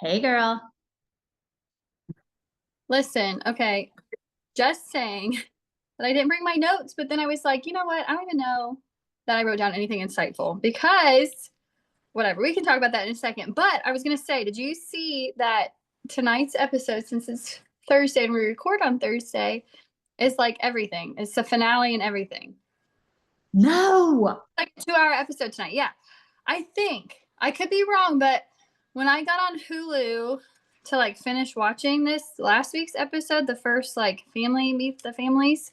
Hey girl. Listen, okay, just saying that I didn't bring my notes, but then I was like, you know what? I don't even know that I wrote down anything insightful because whatever, we can talk about that in a second. But I was going to say, did you see that tonight's episode, since it's Thursday and we record on Thursday, is like everything? It's the finale and everything. No. Like a 2 hour episode tonight. Yeah. I think I could be wrong, but when I got on Hulu to like finish watching this last week's episode, the first like family meets the families,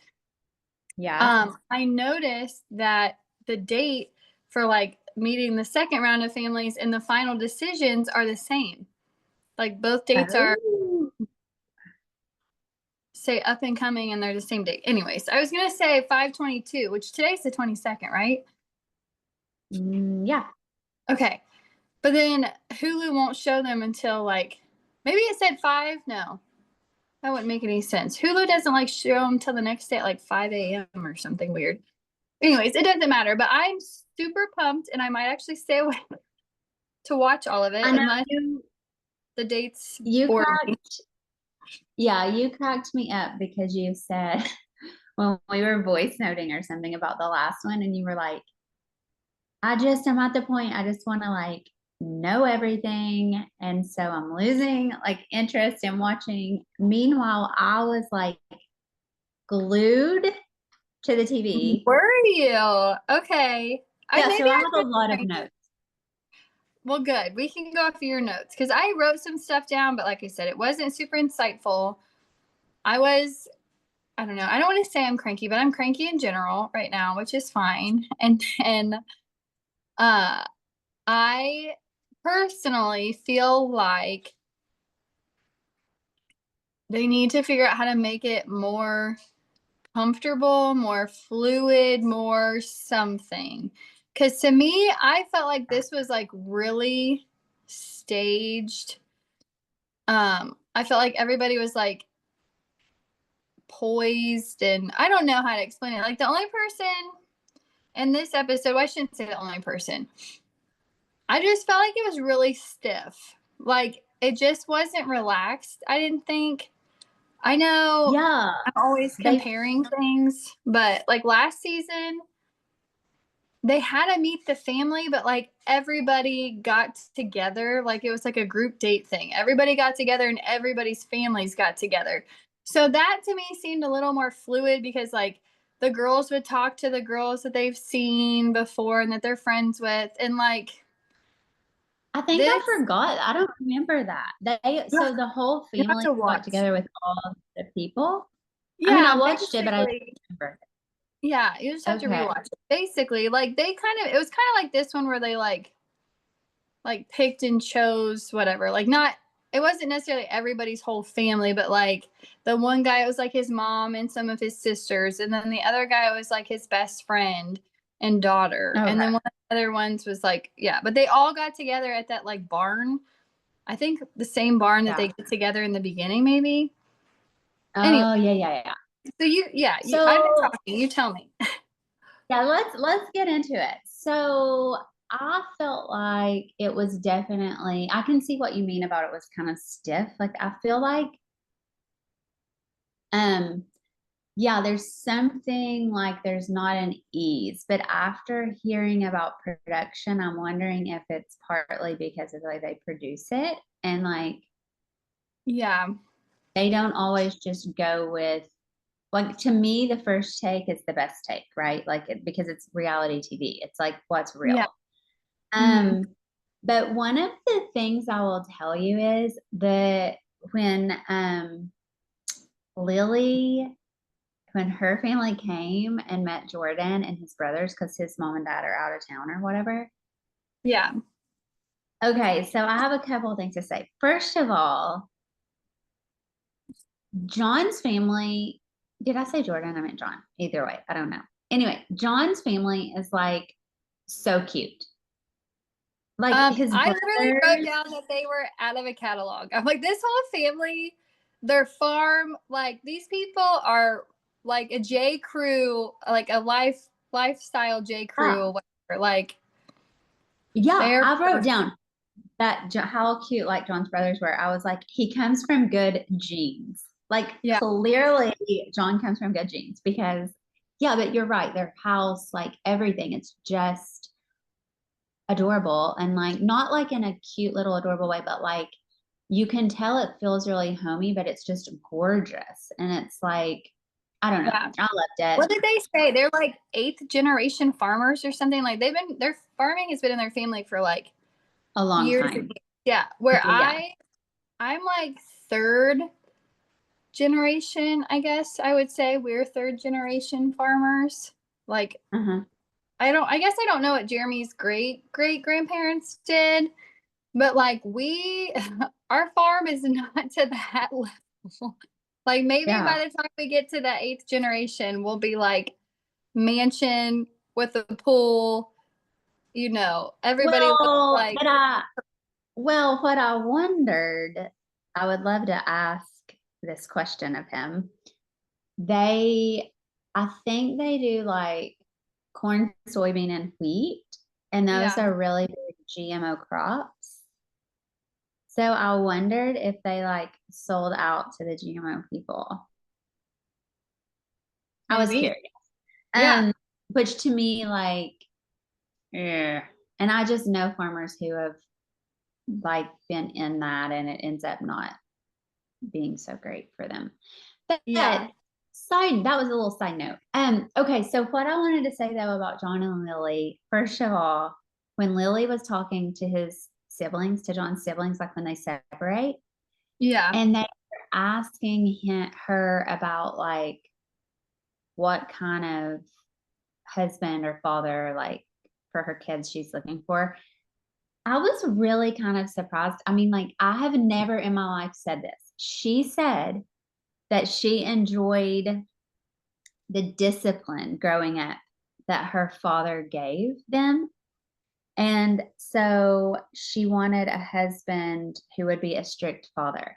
Yeah. I noticed that the date for like meeting the second round of families and the final decisions are the same. Like both dates are Oh. say up and coming and they're the same date. Anyways, I was gonna say 5/22, which today's the 22nd, right? Yeah. Okay. But then Hulu won't show them until like maybe it said 5. No, that wouldn't make any sense. Hulu doesn't like show them till the next day at like 5 a.m. or something weird. Anyways, it doesn't matter. But I'm super pumped, and I might actually stay away to watch all of I it know unless you the dates you bore me. cracked yeah, you cracked me up because you said when we were voice noting or something about the last one and you were like, I'm at the point I just want to like know everything. And so I'm losing like interest in watching. Meanwhile, I was like glued to the TV. Were you okay? I Yeah, so maybe I I have a was lot of cranky. notes. Well, good. We can go off of your notes because I wrote some stuff down, but like I said, it wasn't super insightful. I was I don't know. I don't want to say I'm cranky, but I'm cranky in general right now, which is fine. And then uh I personally feel like they need to figure out how to make it more comfortable, more fluid, more something. Cuz to me, I felt like this was like really staged. I felt like everybody was like poised and I don't know how to explain it. Like the only person in this episode, well, I shouldn't say the only person. I just felt like it was really stiff. Like it just wasn't relaxed. I didn't think. I know Yeah, I'm always they comparing things, but like last season, they had to meet the family, but like everybody got together. Like it was like a group date thing. Everybody got together and everybody's families got together. So that to me seemed a little more fluid because like the girls would talk to the girls that they've seen before and that they're friends with. And like I think I this, forgot. I don't remember that. They you so the whole have family to got watch. together with all the people. I mean, I Yeah, watched it, but I don't basically. remember. Yeah, you just have to Okay. rewatch it. Basically, like they kind of it was kind of like this one where they like picked and chose whatever. Like not it wasn't necessarily everybody's whole family, but like the one guy it was like his mom and some of his sisters, and then the other guy was like his best friend and daughter. And Okay. then one of the other ones was like, yeah, but they all got together at that like barn. I think the same barn that they Yeah. get together in the beginning, maybe. Anyway, Oh, yeah, yeah, yeah. so you I've been So, talking, you tell me. yeah, let's get into it. So, I felt like it was definitely I can see what you mean about it was kind of stiff. Like I feel like um yeah, there's something like there's not an ease. But after hearing about production, I'm wondering if it's partly because of the way they produce it. And like Yeah. they don't always just go with, like, to me, the first take is the best take, right? Like, because it's reality TV. It's like what's Yeah. real. Mhm. Um, but one of the things I will tell you is that when Lily when her family came and met Jordan and his brothers because his mom and dad are out of town or whatever. Yeah. Okay, so I have a couple of things to say. First of all, John's family, did I say Jordan? I meant John. Either way, I don't know. Anyway, John's family is like so cute. Like his I literally wrote brothers. down that they were out of a catalog. I'm like, this whole family, their farm, like these people are like a J Crew, like a lifestyle J Yeah, Crew, whatever. Like yeah, they're I wrote perfect. down how cute like John's brothers were. I was like, he comes from good genes. Like Yeah, clearly John comes from good genes because yeah, but you're right. Their house, like everything, it's just adorable and like not like in a cute little adorable way, but like you can tell it feels really homey, but it's just gorgeous. And it's like, I don't know. yeah. I loved it What did they say? They're like eighth generation farmers or something. Like their farming has been in their family for like a long years and time. years. Yeah. Where Yeah. I'm like third generation, I guess I would say we're third generation farmers. Like Uh-huh. I guess I don't know what Jeremy's great grandparents did, but like our farm is not to that level. Like maybe Yeah. by the time we get to that eighth generation, we'll be like mansion with a pool, everybody looks Well, like, what I wondered, I would love to ask this question of him. They, I think they do like corn, soybean, and wheat, and those yeah, are really big GMO crops. So I wondered if they like sold out to the GMO people. I was maybe. curious. Yeah, Which to me, like, yeah. And I just know farmers who have like been in that and it ends up not being so great for them. yeah, But that was a little side note. Okay, so what I wanted to say though about John and Lily, first of all, when Lily was talking to his siblings, to John's siblings, like when they separate, yeah, and they were asking her about like what kind of husband or father like for her kids she's looking for. I was really kind of surprised. I mean, like, I have never in my life said this. She said that she enjoyed the discipline growing up that her father gave them. And so she wanted a husband who would be a strict father.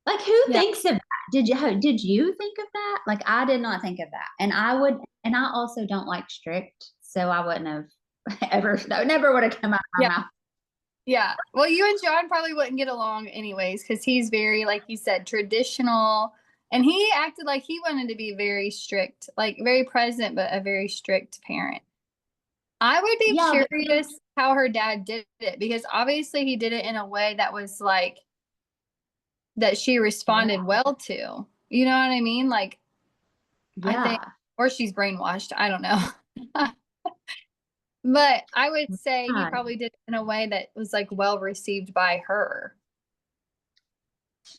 Like, who yeah, thinks of that? Did you think of that? Like, I did not think of that. And I also don't like strict, so I wouldn't have ever, that never would have come out of yeah, my mouth. yeah. Well, you and John probably wouldn't get along anyways because he's very, like you said, traditional. And he acted like he wanted to be very strict, like very present, but a very strict parent. I would be Yeah, but curious how her dad did it because obviously he did it in a way that was like that she responded yeah, well to. You know what I mean? Like I think, yeah. or she's brainwashed. I don't know. But I would say he Yeah. probably did it in a way that was like well received by her.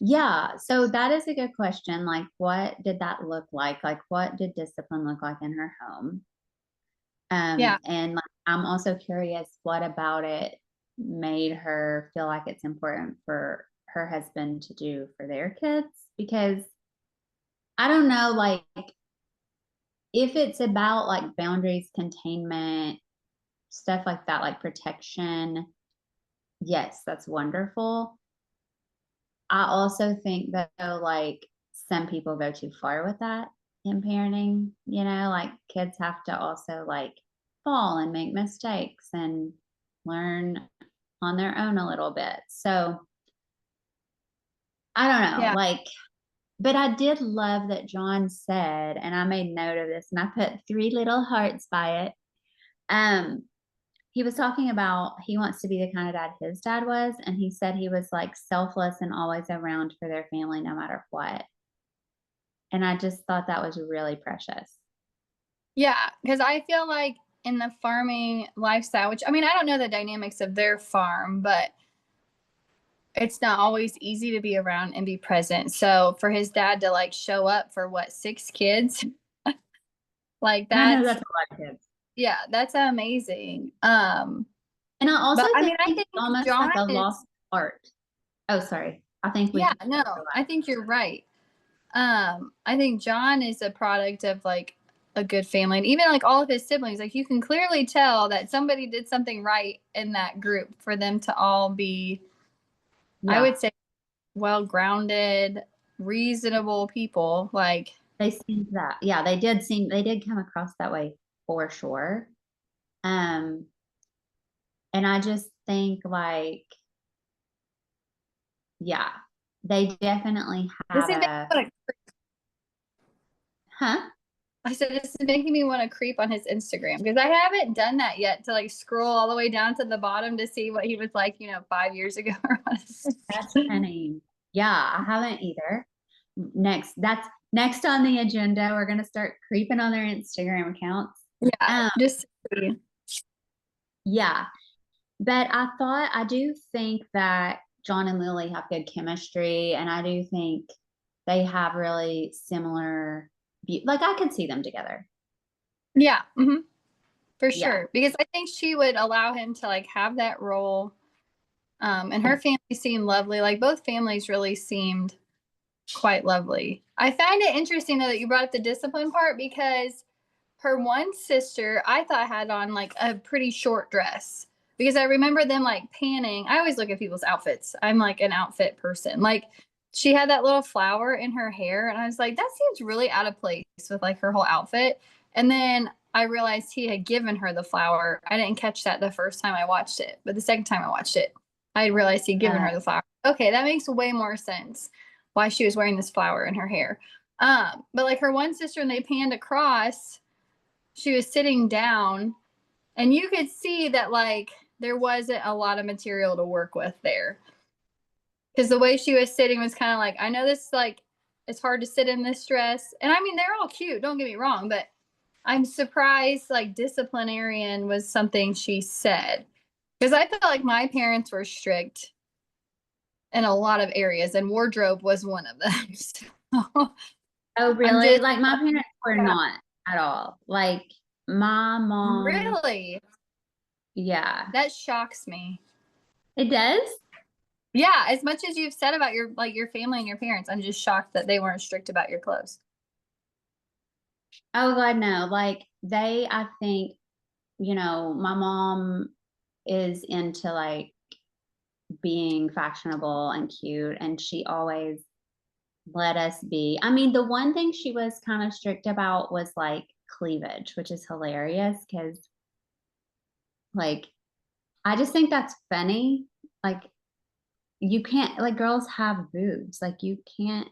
Yeah, so that is a good question. Like, what did that look like? Like, what did discipline look like in her home? Yeah. And like, I'm also curious what about it made her feel like it's important for her husband to do for their kids? Because I don't know, like, if it's about like boundaries, containment, stuff like that, like protection, yes, that's wonderful. I also think that though, like some people go too far with that in parenting, like kids have to also like fall and make mistakes and learn on their own a little bit. So I don't know, Yeah. like, but I did love that John said, and I made note of this and I put three little hearts by it. Um, he was talking about he wants to be the kind of dad his dad was, and he said he was like selfless and always around for their family no matter what. And I just thought that was really precious. Yeah. Because I feel like in the farming lifestyle, which I mean, I don't know the dynamics of their farm, but it's not always easy to be around and be present. So for his dad to like show up for what, six kids, like I know that's, that's a lot of kids. yeah, that's amazing. And I also But I think mean, I it's think almost John like a is, lost art. Oh, sorry. I think we yeah, just no, I think you're right. I think John is a product of like a good family and even like all of his siblings. Like you can clearly tell that somebody did something right in that group for them to all be, I yeah, would say, well grounded, reasonable people. Like, they seemed that. Yeah, they did come across that way for sure. Um, and I just think like, yeah, they definitely This have is making a, me wanna, huh? I said this is making me want to creep on his Instagram because I haven't done that yet to like scroll all the way down to the bottom to see what he was like, 5 years ago. That's funny. Yeah, I haven't either. That's next on the agenda. We're gonna start creeping on their Instagram accounts. Yeah, Um, just see. yeah, but I do think that John and Lily have good chemistry, and I do think they have really similar like I could see them together. Yeah, for Yeah. sure. Because I think she would allow him to like have that role. And her family seemed lovely. Like both families really seemed quite lovely. I find it interesting though that you brought up the discipline part because her one sister I thought had on like a pretty short dress because I remember them like panning. I always look at people's outfits. I'm like an outfit person. Like she had that little flower in her hair and I was like that seems really out of place with like her whole outfit. And then I realized he had given her the flower. I didn't catch that the first time I watched it, but the second time I watched it, I realized he'd given Uh, her the flower. Okay, that makes way more sense why she was wearing this flower in her hair. But like her one sister, and they panned across, she was sitting down, and you could see that like there wasn't a lot of material to work with there. Because the way she was sitting was kind of like, I know this like it's hard to sit in this dress. And I mean they're all cute, don't get me wrong, but I'm surprised like disciplinarian was something she said. Because I felt like my parents were strict in a lot of areas, and wardrobe was one of them. So oh, I'm really? just Like my parents were yeah, not at all. Like my mom, really yeah, that shocks me. it does. Yeah, as much as you've said about your like your family and your parents, I'm just shocked that they weren't strict about your clothes. Oh God, no. Like I think, my mom is into like being fashionable and cute, and she always let us be. I mean, the one thing she was kind of strict about was like cleavage, which is hilarious because like I just think that's funny. Like you can't like girls have boobs. Like you can't,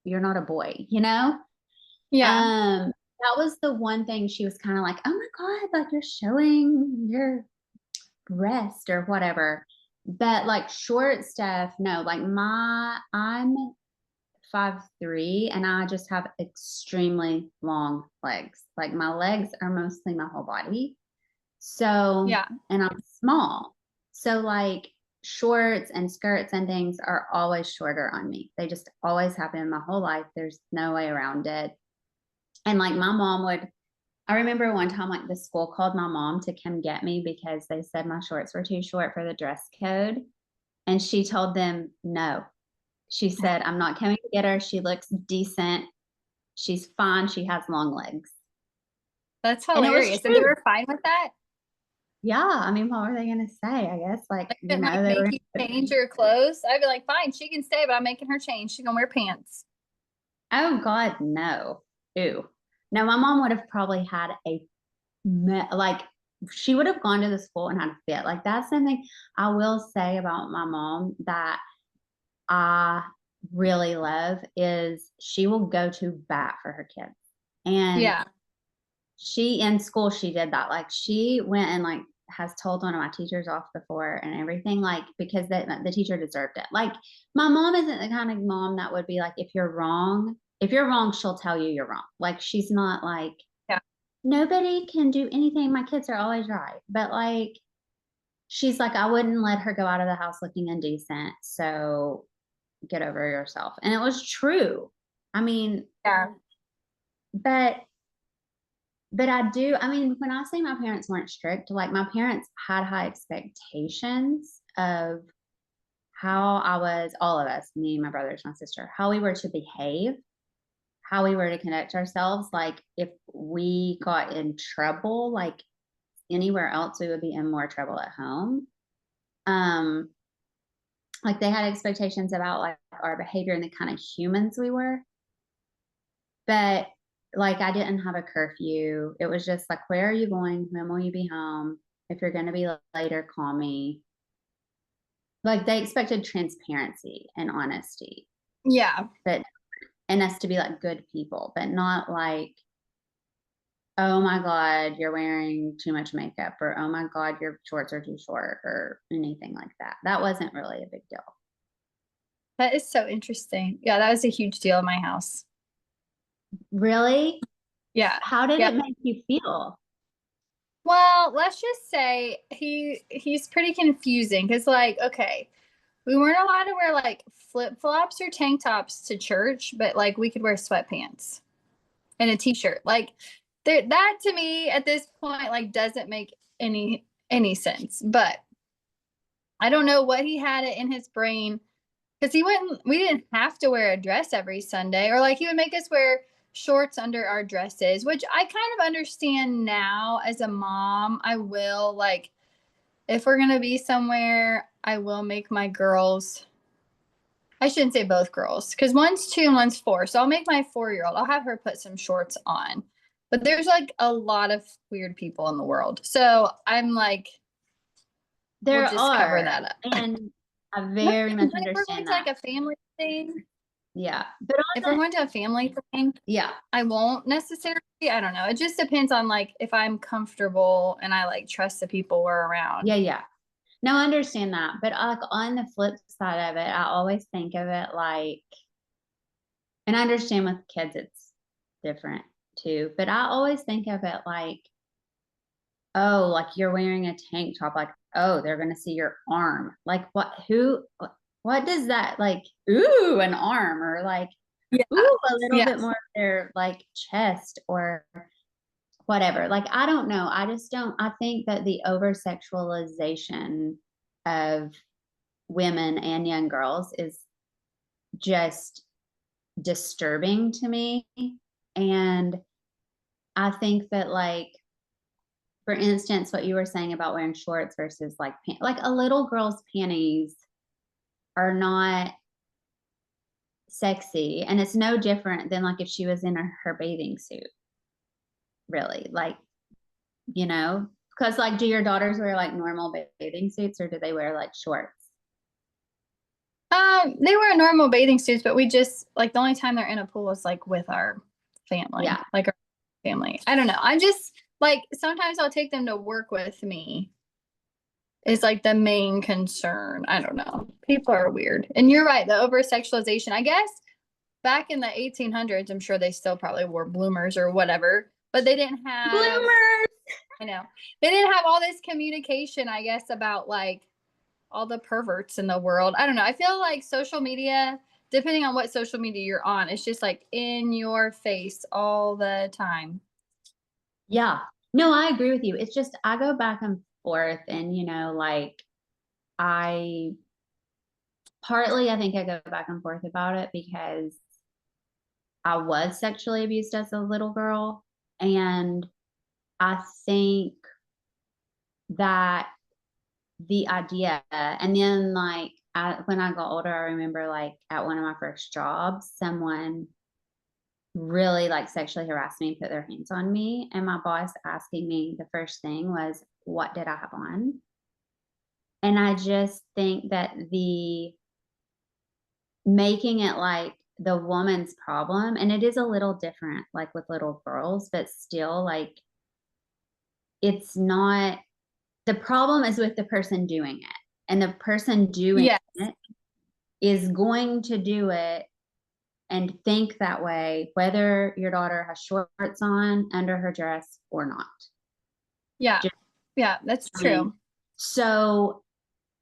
you're not a boy, you know? Yeah, That was the one thing she was kind of like, oh my God, like you're showing your breast or whatever. But like short stuff, no, like I'm 5'3" and I just have extremely long legs. Like my legs are mostly my whole body. So, yeah, and I'm small. So like shorts and skirts and things are always shorter on me. They just always happen in my whole life. There's no way around it. And like my mom would, I remember one time like the school called my mom to come get me because they said my shorts were too short for the dress code. And she told them no. She said, I'm not coming to get her. She looks decent. She's fine. She has long legs. that's And it was hilarious. And they true. were fine with that. Yeah. I mean, what were they going to say? I guess like, I couldn't like they were make going you to, change your clothes. I'd be like, fine, she can stay, but I'm making her change. She's gonna wear pants. oh God, no. Ew. No, my mom would have probably had like, she would have gone to the school and had a fit. Like, that's something I will say about my mom that I really love is she will go to bat for her kids. And Yeah, she in school she did that. Like she went and like has told one of my teachers off before and everything, like because the teacher deserved it. Like my mom isn't the kind of mom that would be like, if you're wrong, she'll tell you you're wrong. Like she's not like yeah, nobody can do anything. My kids are always right. But like she's like, I wouldn't let her go out of the house looking indecent. So get over yourself. And it was true. I mean, yeah, but I do, I mean, when I say my parents weren't strict, like my parents had high expectations of how I was, all of us, me, my brothers, my sister, how we were to behave, how we were to conduct ourselves. Like if we got in trouble, like anywhere else, we would be in more trouble at home. Um, like they had expectations about like our behavior and the kind of humans we were. But like I didn't have a curfew. It was just like, where are you going? When will you be home? If you're going to be later, call me. like they expected transparency and honesty, Yeah. but and us to be like good people, but not like, oh my God, you're wearing too much makeup, or oh my God, your shorts are too short, or anything like that. That wasn't really a big deal. That is so interesting. Yeah, that was a huge deal in my house. Really? Yeah. How did Yeah. it make you feel? Well, let's just say he's pretty confusing because like, okay, we weren't allowed to wear like flip-flops or tank tops to church, but like we could wear sweatpants and a t-shirt. Like there, that to me at this point like doesn't make any sense. But I don't know what he had it in his brain because we didn't have to wear a dress every Sunday, or like he would make us wear shorts under our dresses, which I kind of understand now as a mom. I will like if we're gonna be somewhere, I will make my girls. I shouldn't say both girls because one's 2 and one's 4. So I'll make my 4-year-old. I'll have her put some shorts on. But there's like a lot of weird people in the world. So I'm like, we'll There just cover are, that up. and I But very much if we're going understand to like that. a family thing, Yeah. But if on we're the, going to a family thing, yeah, I won't necessarily. I don't know. It just depends on like if I'm comfortable and I like trust the people we're around. yeah, yeah. No, I understand that. But like on the flip side of it, I always think of it like, and I understand with kids it's different too, but I always think of it like, oh, like you're wearing a tank top, like, oh, they're gonna see your arm. Like what does that like, ooh, an arm, or like, Yeah. ooh, a little Yeah. bit more of their like chest or whatever. Like, I don't know. I just don't, I think that the over sexualization of women and young girls is just disturbing to me. And I think that, like, for instance, what you were saying about wearing shorts versus like a little girl's panties are not sexy. And it's no different than like if she was in her bathing suit, really. Like, you know, because like, do your daughters wear like normal bathing suits, or do they wear like shorts? They wear normal bathing suits, but we just like the only time they're in a pool is like with our family, Yeah. like our family. I don't know. I just like sometimes I'll take them to work with me. Is like the main concern. I don't know. People are weird, and you're right. The over sexualization. I guess back in the 1800s, I'm sure they still probably wore bloomers or whatever, but they didn't have. Bloomers. I know they didn't have all this communication. I guess about like all the perverts in the world. I don't know. I feel like social media, depending on what social media you're on, it's just like in your face all the time. Yeah. No, I agree with you. It's just I go back and forth, and like I partly I think I go back and forth about it because I was sexually abused as a little girl, and I think that the idea, and then like when I got older, I remember like at one of my first jobs, someone really like sexually harassed me, put their hands on me, and my boss asking me, the first thing was, what did I have on? And I just think that the making it like the woman's problem, and it is a little different like with little girls, but still like it's not, the problem is with the person doing it. And the person doing Yes. it is going to do it and think that way, whether your daughter has shorts on under her dress or not. Yeah. Just Yeah, that's saying. true. So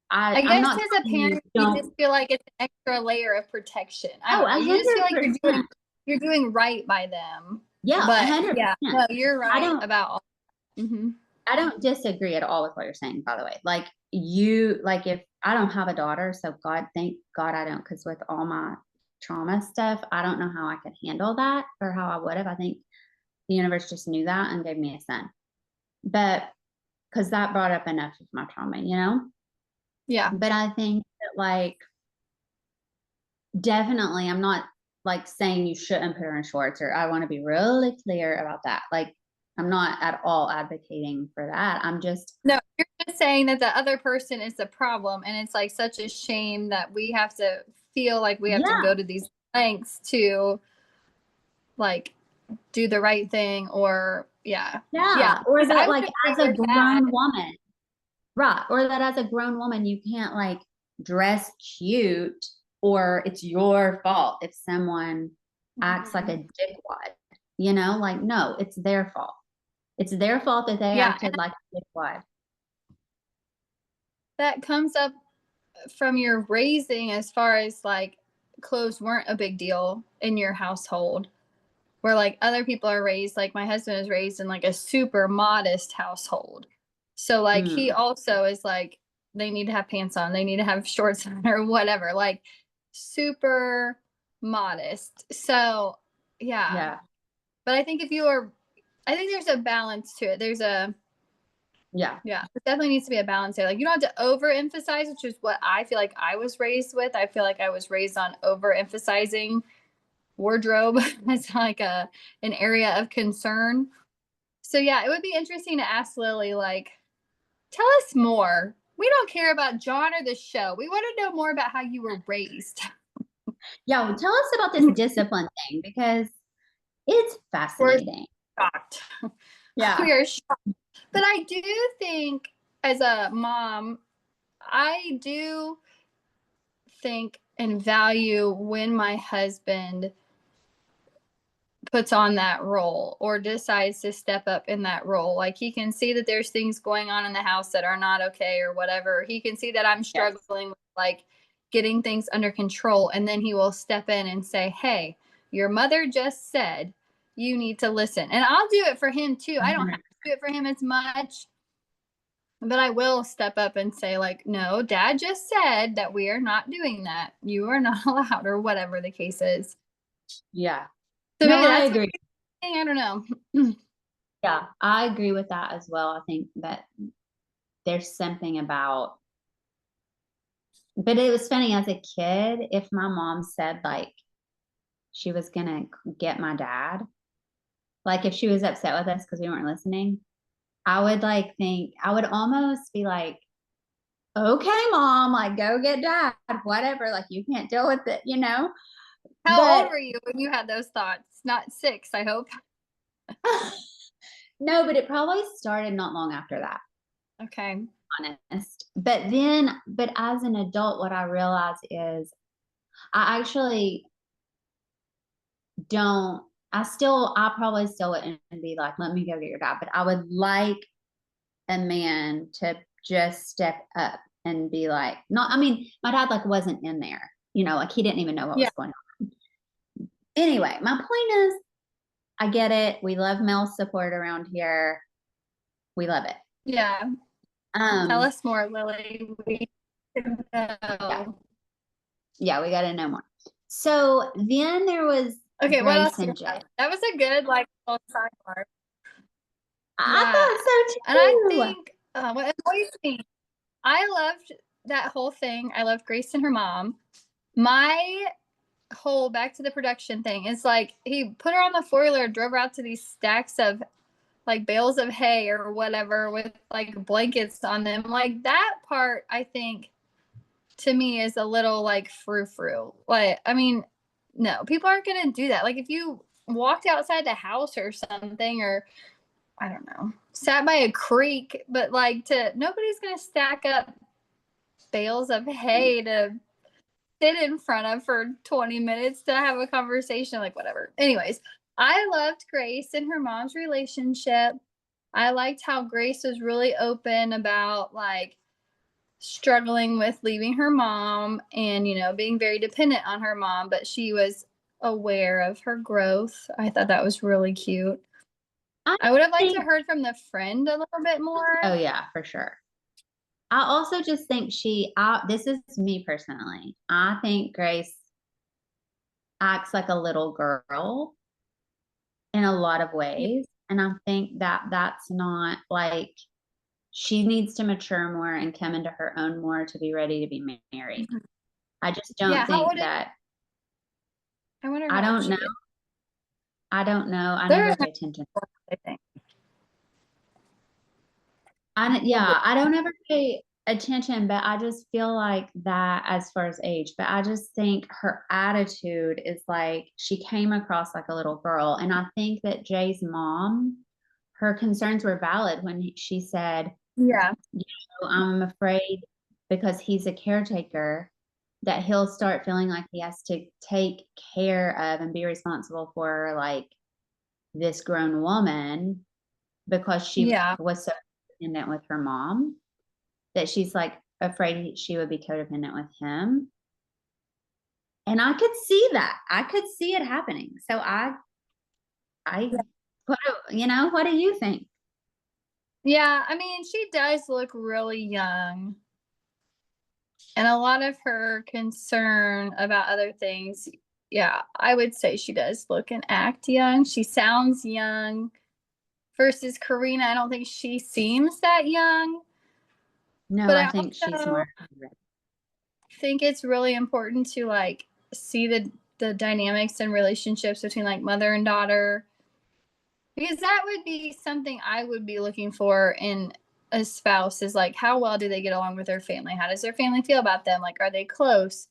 I I'm guess not as a telling you parent, you just don't. feel like it's an extra layer of protection. I Oh, don't know. You just feel like 100%. you're doing right by them. Yeah, But yeah, 100%. no, you're I right don't about all. Mm-hmm. I don't disagree at all with what you're saying, by the way. Like you, like if I don't have a daughter, so God, thank God I don't, because with all my trauma stuff, I don't know how I could handle that or how I would have. I think the universe just knew that and gave me a son. But because that brought up enough of my trauma. Yeah. But I think that like definitely I'm not like saying you shouldn't put her in shorts, or I want to be really clear about that. Like I'm not at all advocating for that. I'm just No, you're saying that the other person is the problem, and it's like such a shame that we have to feel like we have to Yeah. go to these lengths to like do the right thing, or yeah, Yeah. Or because I that would like agree as a with that. grown woman, right. Or that as a grown woman, you can't like dress cute or it's your fault if someone acts like a Mhm. dickwad. Like no, it's their fault. It's their fault that they Yeah, and acted like a dickwad. that comes up from your raising, as far as like clothes weren't a big deal in your household, where like other people are raised, like my husband is raised in like a super modest household. So like he Mm, also is like, they need to have pants on, they need to have shorts on or whatever, like super modest. So yeah. yeah. But I think if you are, I think there's a balance to it. There's a, Yeah. yeah, there definitely needs to be a balance there. Like you don't have to overemphasize, which is what I feel like I was raised with. I feel like I was raised on overemphasizing wardrobe as like an area of concern. So yeah, it would be interesting to ask Lily, like, tell us more. We don't care about John or the show. We want to know more about how you were raised. Yeah. Well, tell us about this discipline thing because it's We're fascinating. shocked. Yeah. We are shocked. But I do think, as a mom, I do think and value when my husband puts on that role or decides to step up in that role. Like he can see that there's things going on in the house that are not okay or whatever. He can see that I'm Yes. struggling with like getting things under control, and then he will step in and say, "Hey, your mother just said you need to listen." And I'll do it for him too. I don't have to do it for him as much, but I will step up and say like, "No, dad just said that we are not doing that. You are not allowed," or whatever the case is. Yeah. So No, maybe I that's what agree. I don't know. Yeah, I agree with that as well. I think that there's something about, but it was funny as a kid, if my mom said like she was gonna get my dad, like if she was upset with us because we weren't listening, I would like think, I would almost be like, okay, mom, like go get dad, whatever, like you can't deal with it. How old But were you when you had those thoughts? Not 6, I hope. no, but it probably started not long after that, Okay. honest. But as an adult, what I realize is I actually don't I probably still wouldn't be like, let me go get your dad. But I would like a man to just step up and be like, not, I mean, my dad like wasn't in there, like he didn't even know what Yeah. was going on. Anyway, my point is, I get it. We love male support around here. We love it. Yeah. Tell Um, us more, Lily. We yeah, know. yeah, we gotta know more. So then there was Okay, what else Grace do you and Jay. have? That was a good like little sidebar. I Yeah. thought so And I too. think what annoys me, I loved that whole thing. I loved Grace and her mom. My whole back to the production thing is like he put her on the 4-wheeler, drove her out to these stacks of like bales of hay or whatever with like blankets on them. Like that part, I think, to me is a little like frou frou. Like, I mean, no, people aren't going to do that. Like, if you walked outside the house or something, or I don't know, sat by a creek, but like nobody's going to stack up bales of hay to sit in front of for 20 minutes to have a conversation, like whatever. Anyways, I loved Grace and her mom's relationship. I liked how Grace was really open about like struggling with leaving her mom and, being very dependent on her mom, but she was aware of her growth. I thought that was really cute. I I would have liked to think, have heard from the friend a little bit oh more. yeah, for sure. I also just think this is me personally. I think Grace acts like a little girl in a lot of Yeah. ways. And I think that that's not like she needs to mature more and come into her own more to be ready to be married. I just Yeah. don't How old think is, that, I wonder I how old don't know. she is. I don't know. I They're never in high pay attention. school, I think. I don't ever pay attention, but I just feel like that as far as age, but I just think her attitude is like she came across like a little girl. And I think that Jay's mom, her concerns were valid when she said, Yeah. I'm afraid because he's a caretaker that he'll start feeling like he has to take care of and be responsible for like this grown woman because she Yeah. was so dependent with her mom that she's like afraid she would be codependent with him. And I could see that. I could see it happening. So I, what, what do you think? Yeah, I mean, she does look really young. And a lot of her concern about other things, yeah, I would say she does look and act young. She sounds young. Versus Karina, I don't think she seems that young. No, But I I think she's also more. think it's really important to like see the dynamics and relationships between like mother and daughter, because that would be something I would be looking for in a spouse, is like how well do they get along with their family? How does their family feel about them? Like, are they close?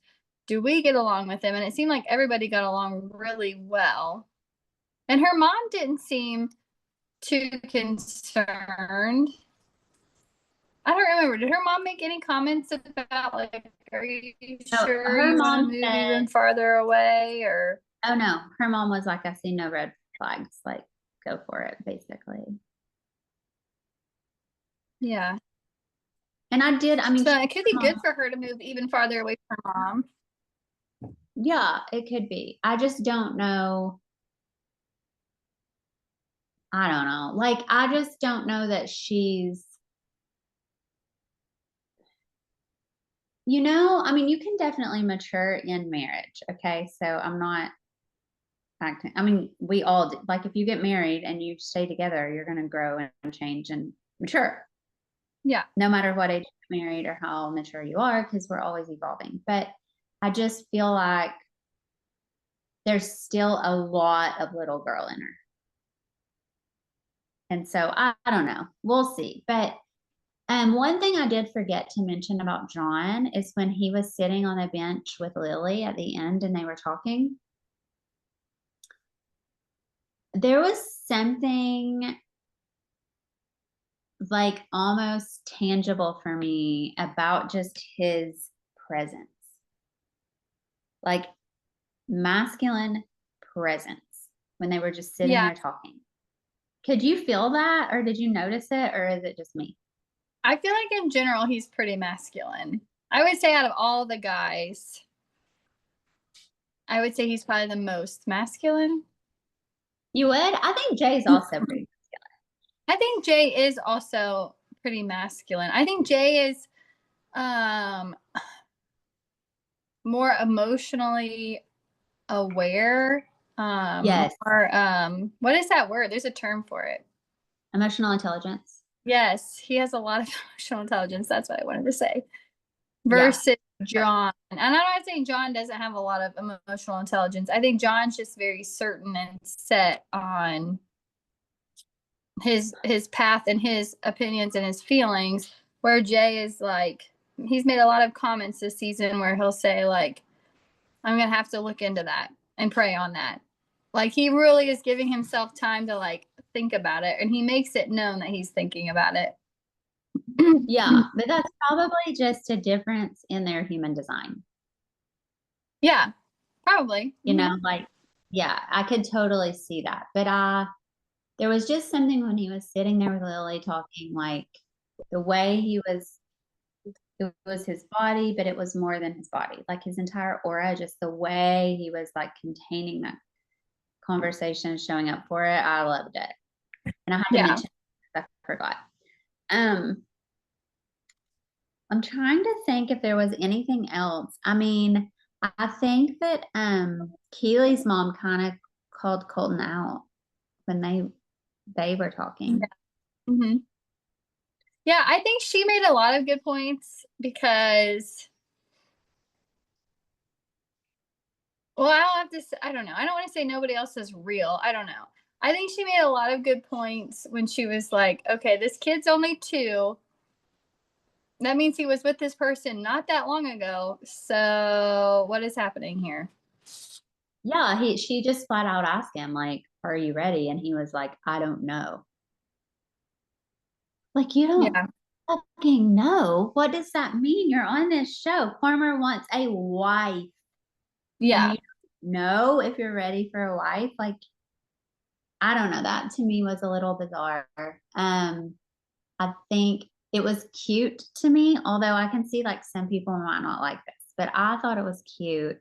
Do we get along with them? And it seemed like everybody got along really well. And her mom didn't seem too concerned. I don't remember. Did her mom make any comments about like, are you No, sure her you want to mom move said, even farther away? Or oh no, her mom was like, I see no red flags. Like, go for it, basically. yeah. And I did, I mean, So it could be good mom, for her to move even farther away from her mom. yeah, it could be. I just don't know. I don't know. Like, I just don't know that she's, I mean, you can definitely mature in marriage. Okay. So I'm not acting, I mean, we all do. Like, if you get married and you stay together, you're going to grow and change and mature, Yeah. no matter what age you're married or how mature you are, because we're always evolving. But I just feel like there's still a lot of little girl in her. And so I don't know. We'll see. But one thing I did forget to mention about John is when he was sitting on a bench with Lily at the end and they were talking, there was something like almost tangible for me about just his presence, like masculine presence when they were just sitting Yeah. there talking. Could you feel that, or did you notice it, or is it just me? I feel like in general, he's pretty masculine. I would say out of all the guys, I would say he's probably the most masculine. You would? I think Jay's also pretty. I think Jay is also pretty masculine. I think Jay is um more emotionally aware. Yes, More what is that word? There's a term for it. emotional intelligence. Yes, he has a lot of emotional intelligence. That's what I wanted to say. Yeah, Versus John. And I'm not saying John doesn't have a lot of emotional intelligence. I think John's just very certain and set on his path and his opinions and his feelings, where Jay is like, he's made a lot of comments this season where he'll say like, I'm gonna have to look into that and pray on that. Like he really is giving himself time to like think about it, and he makes it known that he's thinking about it. yeah, but that's probably just a difference in their human design. Yeah, probably. Mm-hmm. Like, yeah, I could totally see that. But there was just something when he was sitting there with Lily talking, like the way he was, it was his body, but it was more than his body, like his entire aura, just the way he was like containing that conversation, showing up for it. I loved it. And I had to Yeah. mention, I forgot. Um, I'm trying to think if there was anything else. I mean, I think that Keely's mom kind of called Colton out when they were Yeah. talking. Mm-hmm. Yeah, I think she made a lot of good points because, well, I'll have to say, I don't know. I don't want to say nobody else is real. I don't know. I think she made a lot of good points when she was like, okay, this kid's only 2. That means he was with this person not that long ago. So what is happening here? Yeah, she just flat out asked him, like, are you ready? And he was like, I don't know. Like, you don't Yeah. fucking know. What does that mean? You're on this show. Farmer wants a wife, and Yeah. you don't know if you're ready for a wife. Like, I don't know. That to me was a little bizarre. I think it was cute to me, although I can see like some people might not like this, but I thought it was cute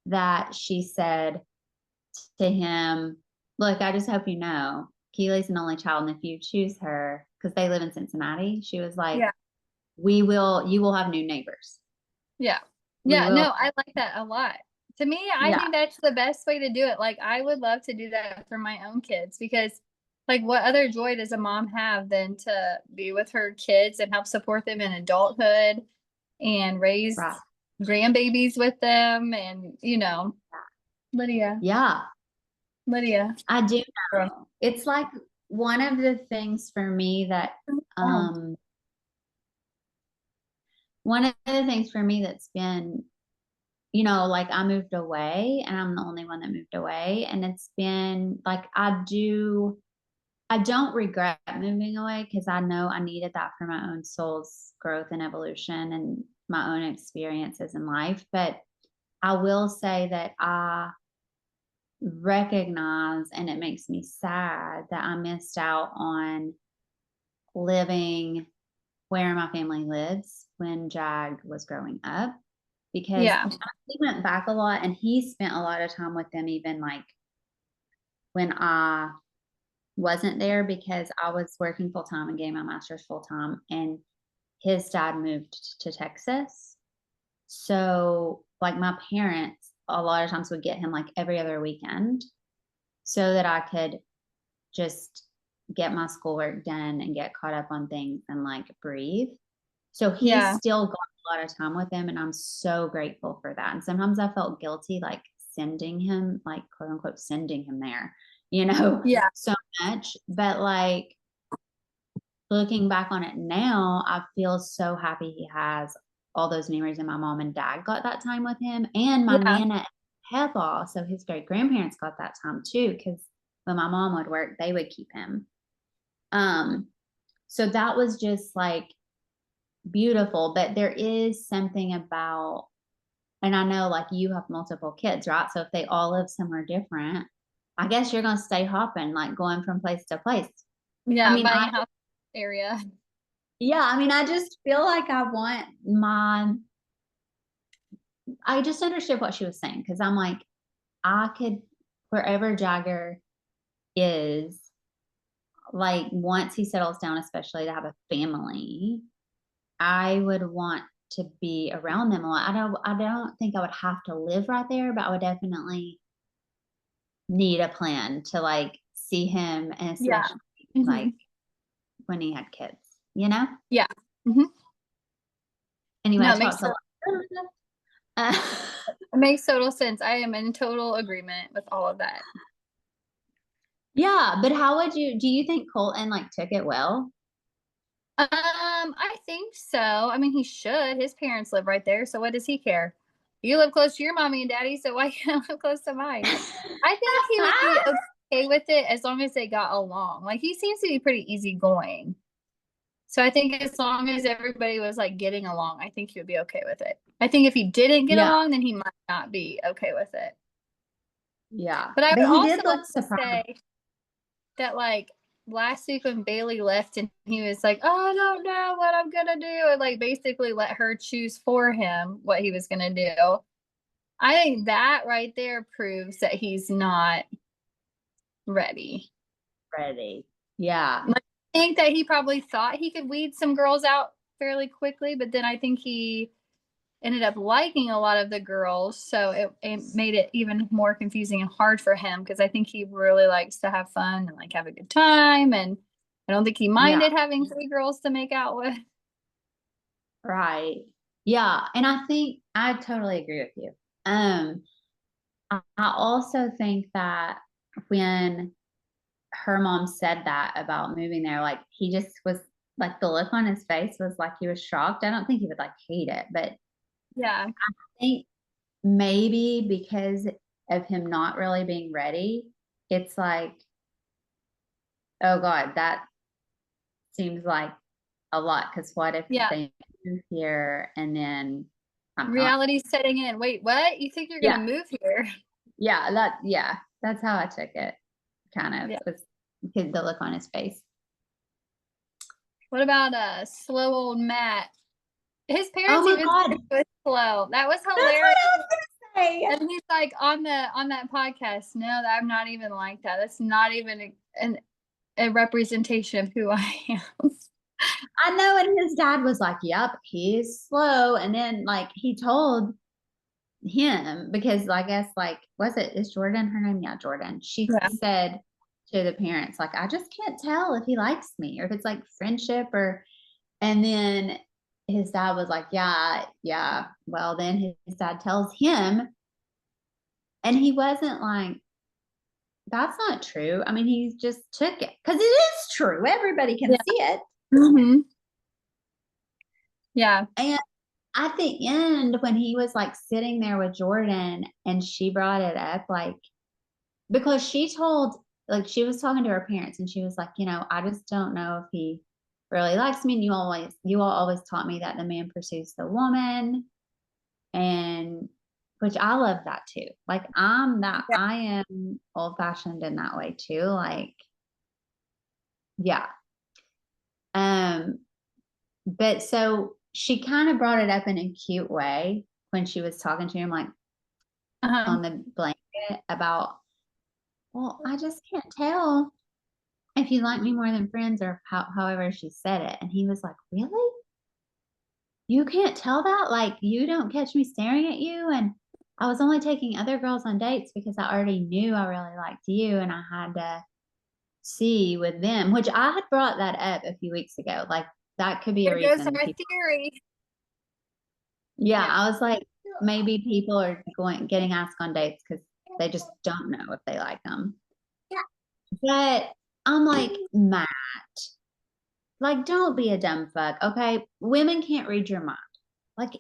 that she said to him, look, I just hope you know, Keely's an only child. And if you choose her, because they live in Cincinnati, she was like, Yeah. you will have new neighbors. Yeah. We Yeah. will. No, I like that a lot. To me, I Yeah. think that's the best way to do it. Like, I would love to do that for my own kids because, like, what other joy does a mom have than to be with her kids and help support them in adulthood and raise Right. grandbabies with them? And, Lydia, Yeah. Lydia. I do Girl. know. It's like one of the things for me that, Down. um, one of the things for me that's been, like I moved away and I'm the only one that moved away. And it's been like, I don't regret moving away because I know I needed that for my own soul's growth and evolution and my own experiences in life. But I will say that I recognize, and it makes me sad that I missed out on living where my family lives when Jag was growing up because Yeah. he went back a lot and he spent a lot of time with them, even like when I wasn't there because I was working full time and getting my master's full time. And his dad moved to Texas. So, like, my parents a lot of times would get him like every other weekend so that I could just get my schoolwork done and get caught up on things and like breathe. So he Yeah. still got a lot of time with him, and I'm so grateful for that. And sometimes I felt guilty, like sending him, like quote unquote, sending him there, Yeah. so much. But like looking back on it now, I feel so happy he has all those memories, and my mom and dad got that time with him, and my Yeah. nana and Papa, so his great grandparents got that time too, because when my mom would work, they would keep him. Um, so that was just like beautiful. But there is something about, and I know like you have multiple kids, right? So if they all live somewhere different, I guess you're gonna stay hopping, like going from place to place. I Yeah. mean, Buying a house area. I just feel like I just understood what she was saying because I'm like, I could, wherever Jagger is, like once he settles down, especially to have a family, I would want to be around them a lot. I don't think I would have to live right there, but I would definitely need a plan to like see him, and Yeah. especially like Hmm. when he had kids. Yeah. Hmm. Anyway, I No, it talked a lot. Uh, makes total sense. I am in total agreement with all of that. yeah, but how would do you think Colton like took it well? I think so. I mean, he should. His parents live right there, so what does he care? You live close to your mommy and daddy, so why can't I live close to mine? I think he would be okay with it as long as they got along. Like, he seems to be pretty easygoing. So I think as long as everybody was like getting along, I think he would be okay with it. I think if he didn't get Yeah, along, then he might not be okay with it. yeah. But I But would he also did like look to surprised. say that, like, last week when Bailey left and he was like, "Oh, I don't know what I'm gonna do," and like basically let her choose for him what he was gonna do. I think that right there proves that he's not ready. Ready. Yeah. Like, I think that he probably thought he could weed some girls out fairly quickly, but then I think he ended up liking a lot of the girls, so it made it even more confusing and hard for him because I think he really likes to have fun and like have a good time, and I don't think he Yeah. minded having 3 girls to make out with. Right. Yeah. And I think I totally agree with you. I also think that when her mom said that about moving there. Like he just was like the look on his face was like he was shocked. I don't think he would like hate it, but Yeah. I think maybe because of him not really being ready, it's like, oh God, that seems like a lot. Because what if Yeah. they move here and then I'm Reality setting in. Wait, what? You think you're gonna yeah, move here? yeah, that's how I took it. Kind of Yeah. was the look on his face. What about slow old Matt? His Oh parents my even said God, he was slow. That was that's what hilarious. I was gonna say. And he's like on that podcast. No, I'm not even like that. That's not even a representation of who I am. I know, and his dad was like, "Yep, he's slow." And then like he told him because I guess like was it is Jordan her name? Yeah, Jordan. She Yeah. said to the parents like, "I just can't tell if he likes me or if it's like friendship or." And then his dad was like, "Yeah, yeah." Well, then his dad tells him, and he wasn't like, "That's not true." I mean, he just took it because it is true. Everybody can Yeah. see it. Hmm. Yeah. And at the end, when he was like sitting there with Jordan and she brought it up, like, because she told, like, she was talking to her parents and she was like, I just don't know if he really likes me. And you all always taught me that the man pursues the woman. And which I love that too. Like, Yeah. I am old fashioned in that way too. Like, yeah. Um, but so she kind of brought it up in a cute way when she was talking to him, like, Uh-huh. on the blanket about, well, I just can't tell if you like me more than friends or however she said it. And he was like, really? You can't tell that? Like, you don't catch me staring at you. And I was only taking other girls on dates because I already knew I really liked you and I had to see with them, which I had brought that up a few weeks ago. Like, that could be a There goes reason our people, theory. yeah, Yeah. I was like, maybe people are getting asked on dates because they just don't know if they like them. But I'm like, Matt, like, don't be a dumb fuck, okay? Women can't read your mind. Like,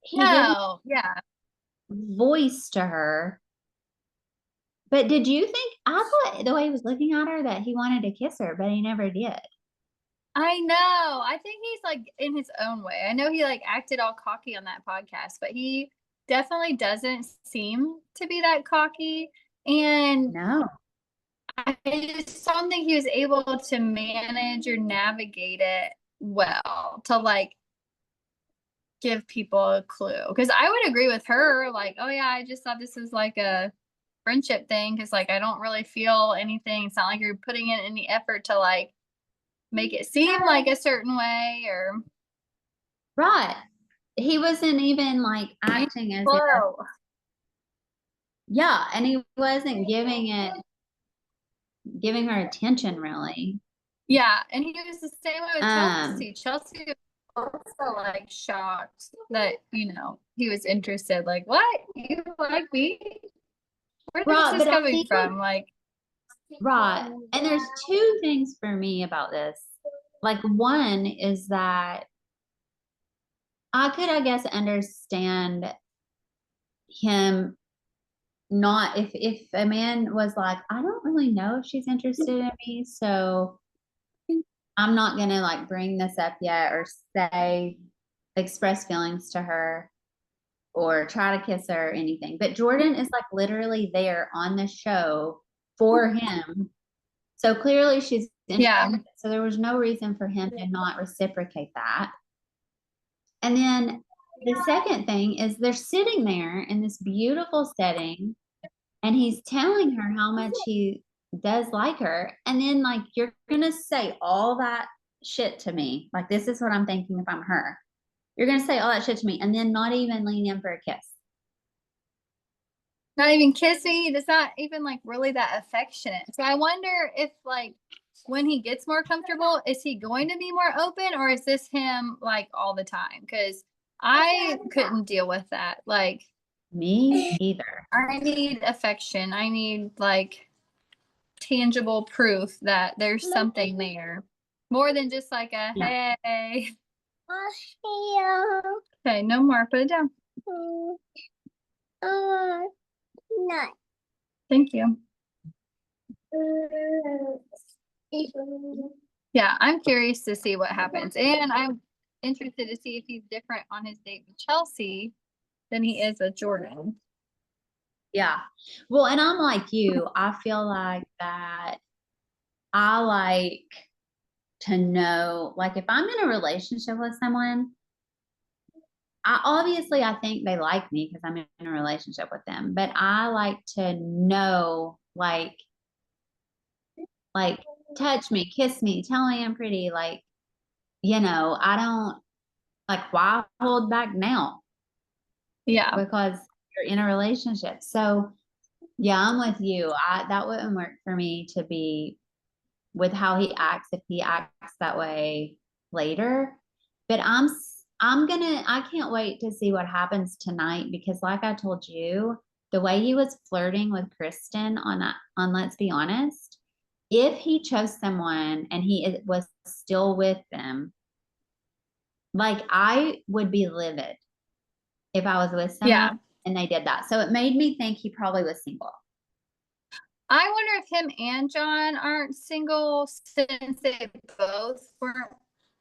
he didn't No. Yeah. voice to her. But did you think, I thought the way he was looking at her that he wanted to kiss her, but he never did. I know. I think he's like in his own way. I know he like acted all cocky on that podcast, but he definitely doesn't seem to be that cocky. And No. I just don't think he was able to manage or navigate it well to like give people a clue. Because I would agree with her, like, oh yeah, I just thought this was like a friendship thing because like I don't really feel anything. It's not like you're putting in any effort to like make it seem like a certain way or Right. He wasn't even like acting as if, slow. yeah, and he wasn't giving her attention really. Yeah, and he was the same way with Um, Chelsea. Chelsea was also like shocked that he was interested. Like, what? You like me? Where is right, this but I coming think from? Like, right. And there's two things for me about this. Like one is that I could, I guess, understand him not if a man was like, I don't really know if she's interested in me, so I'm not gonna like bring this up yet or say express feelings to her or try to kiss her or anything. But Jordan is like literally there on the show for him. So clearly she's yeah, interested. So there was no reason for him to not reciprocate that. And then the second thing is they're sitting there in this beautiful setting and he's telling her how much he does like her. And then, like, you're going to say all that shit to me. Like, this is what I'm thinking if I'm her. You're going to say all that shit to me and then not even lean in for a kiss. not even kiss me. It's not even like really that affectionate. So I wonder if like when he gets more comfortable, is he going to be more open or is this him like all the time? Because I couldn't deal with that. Like, Me either. I need affection. I need like tangible proof that there's something there. More than just like a Yeah. hey. Okay, no more. Put it down. Thank you. Yeah, I'm curious to see what happens. And I'm interested to see if he's different on his date with Chelsea than he is with Jordan. Yeah. Well, and I'm like you. I feel like that I like to know, like, if I'm in a relationship with someone, I think they like me because I'm in a relationship with them, but I like to know, like touch me, kiss me, tell me I'm pretty. Like, I don't like why hold back now Yeah. because you're in a relationship. So yeah, I'm with you. That wouldn't work for me to be with how he acts if he acts that way later. But I can't wait to see what happens tonight because like I told you, the way he was flirting with Kristen on Let's Be Honest, if he chose someone and was still with them, like I would be livid if I was with someone Yeah. and they did that. So it made me think he probably was single. I wonder if him and John aren't single since they both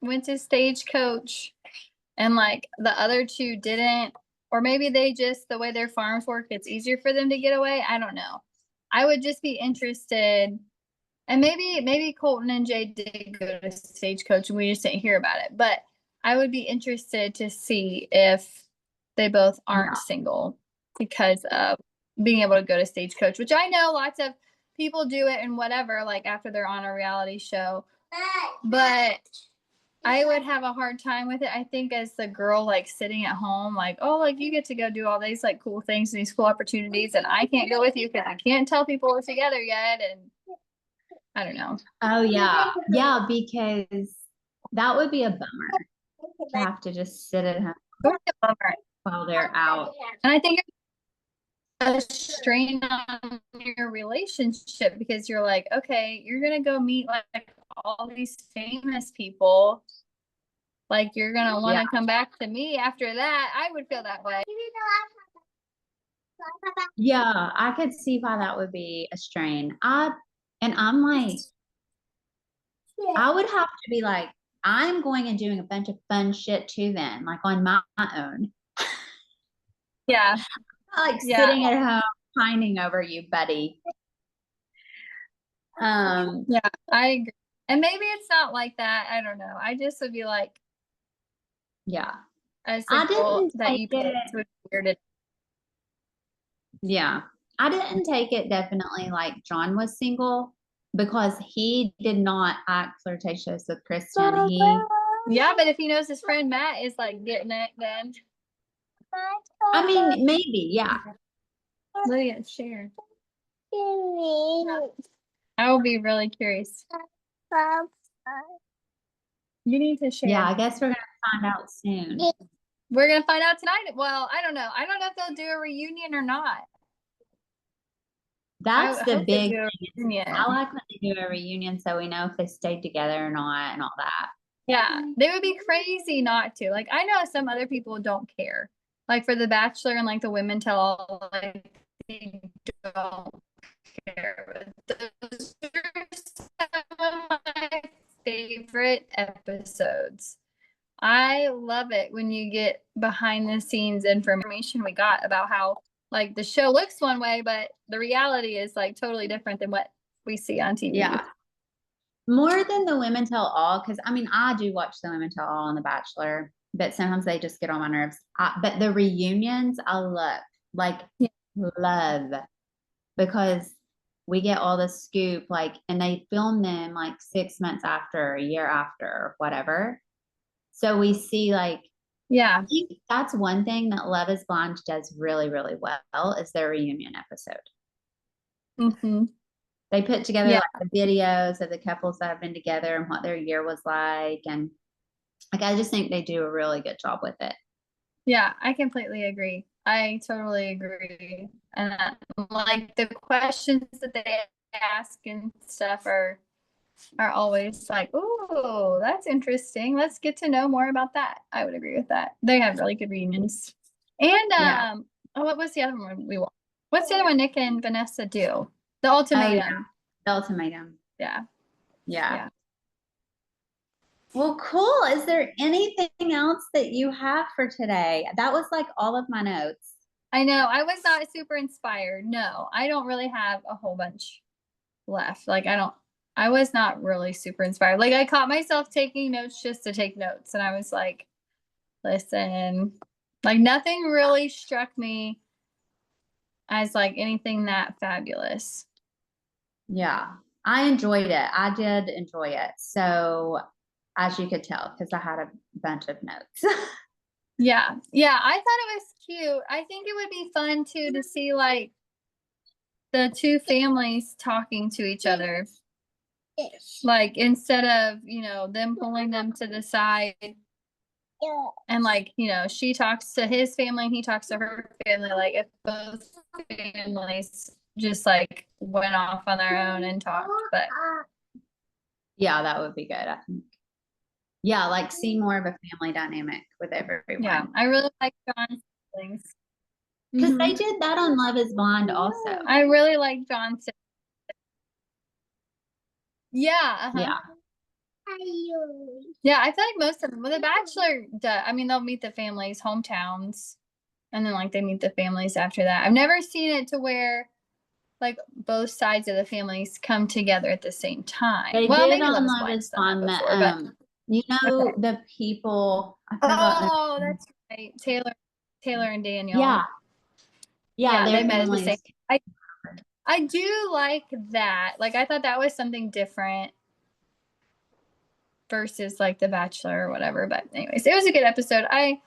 went to Stagecoach and like the other two didn't, or maybe they just, the way their farms work, it's easier for them to get away. I don't know. I would just be interested. And maybe Colton and Jay did go to Stagecoach and we just didn't hear about it. But I would be interested to see if they both aren't Yeah. single because of being able to go to Stagecoach, which I know lots of people do it and whatever, like after they're on a reality show. But I would have a hard time with it. I think as the girl, like sitting at home, like, oh, like you get to go do all these like cool things and these cool opportunities, and I can't go with you because I can't tell people we're together yet. And I don't know. Oh yeah. Yeah, because that would be a bummer to have to just sit at home while they're out. And I think a strain on your relationship because you're like, okay, you're gonna go meet like all these famous people. Like you're gonna want Yeah. to come back to me after that. I would feel that way. Yeah, I could see why that would be a strain. I'm like, I would have to be like, I'm going and doing a bunch of fun shit too then, like on my own. Yeah, Not like yeah, sitting at home pining over you, buddy. yeah. I agree. And maybe it's not like that. I don't know. I just would be like, Yeah. as the I girl didn't that take you picked it. would be weird. Yeah. I didn't take it definitely like John was single because he did not act flirtatious with Kristen. Yeah, but if he knows his friend Matt is like getting it, then I mean, maybe, yeah. Lydia share. I will be really curious. You need to share. Yeah, I guess we're gonna find out soon. We're gonna find out tonight. Well, I don't know. I don't know if they'll do a reunion or not. That's I the hope they big do a thing. reunion. I like when they do a reunion so we know if they stayed together or not and all that. Yeah, they would be crazy not to. Like, I know some other people don't care. Like for The Bachelor and like the women tell all, like they don't care. But those are some of my favorite episodes. I love it when you get behind the scenes information we got about how like the show looks one way, but the reality is like totally different than what we see on TV. Yeah. More than the women tell all, because I mean, I do watch the women tell all on The Bachelor, but sometimes they just get on my nerves. But the reunions, I love, like, Yeah. love, because we get all the scoop, like, and they film them like 6 months after, a year after, or whatever. So we see, like, Yeah. I think that's one thing that Love is Blind does really, really well is their reunion episode. Mm-hmm. They put together Yeah. like the videos of the couples that have been together and what their year was like. And like, I just think they do a really good job with it. Yeah, I completely agree. I totally agree. And like the questions that they ask and stuff are always like, "Oh, that's interesting. Let's get to know more about that." I would agree with that. They have really good reunions. And Yeah. oh, what was the other one we watched? What's the other one Nick and Vanessa do? The Oh yeah. Ultimatum. The ultimatum. Yeah. Yeah. Yeah. Well, cool. Is there anything else that you have for today? That was like all of my notes. I know. I was not super inspired. No, I don't really have a whole bunch left. Like I was not really super inspired. Like I caught myself taking notes just to take notes and I was like, listen, like nothing really struck me as like anything that fabulous. Yeah. I enjoyed it. I did enjoy it. So, as you could tell, because I had a bunch of notes. Yeah. Yeah, I thought it was cute. I think it would be fun too to see like the two families talking to each other. Like instead of, them pulling them to the side and like, she talks to his family and he talks to her family, like if both families just like went off on their own and talked. But Yeah, that would be good. I think. Yeah, like see more of a family dynamic with yeah, everyone. I really like John's siblings. Because they Hmm. did that on Love is Blind also. I really like John's. Yeah, uh-huh. Yeah. Yeah, I feel like most of them. Well, The Bachelor, I mean, they'll meet the families' hometowns, and then like they meet the families after that. I've never seen it to where like both sides of the families come together at the same time. They Well, did maybe Love on Is Love Blind's is done that Blind, before, but you know, okay. the people, I forgot their Oh, name. that's right, Taylor and Yeah. Daniel. Yeah, Yeah, they their met at the same. families. I do like that. Like I thought that was something different versus like The Bachelor or whatever. But anyways, it was a good episode. I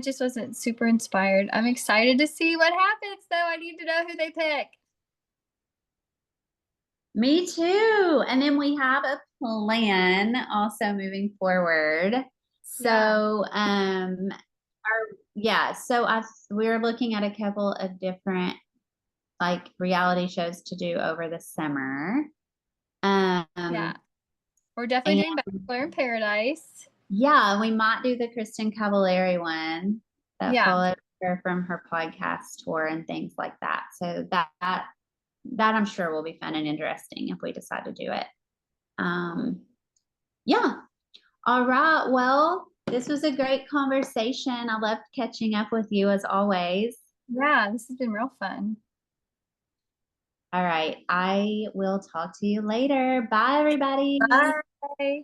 just wasn't super inspired. I'm excited to see what happens though. I need to know who they pick. Me too. And then we have a plan also moving forward. Yeah. So, yeah, so we're looking at a couple of different like reality shows to do over the summer. Yeah. Um, We're definitely and doing Bachelor in Paradise. yeah, we might do the Kristen Cavallari one that Yeah. followed her from her podcast tour and things like that. So that I'm sure will be fun and interesting if we decide to do it. Um, yeah. All right. Well, this was a great conversation. I loved catching up with you as always. Yeah. This has been real fun. All right. I will talk to you later. Bye, everybody. Bye.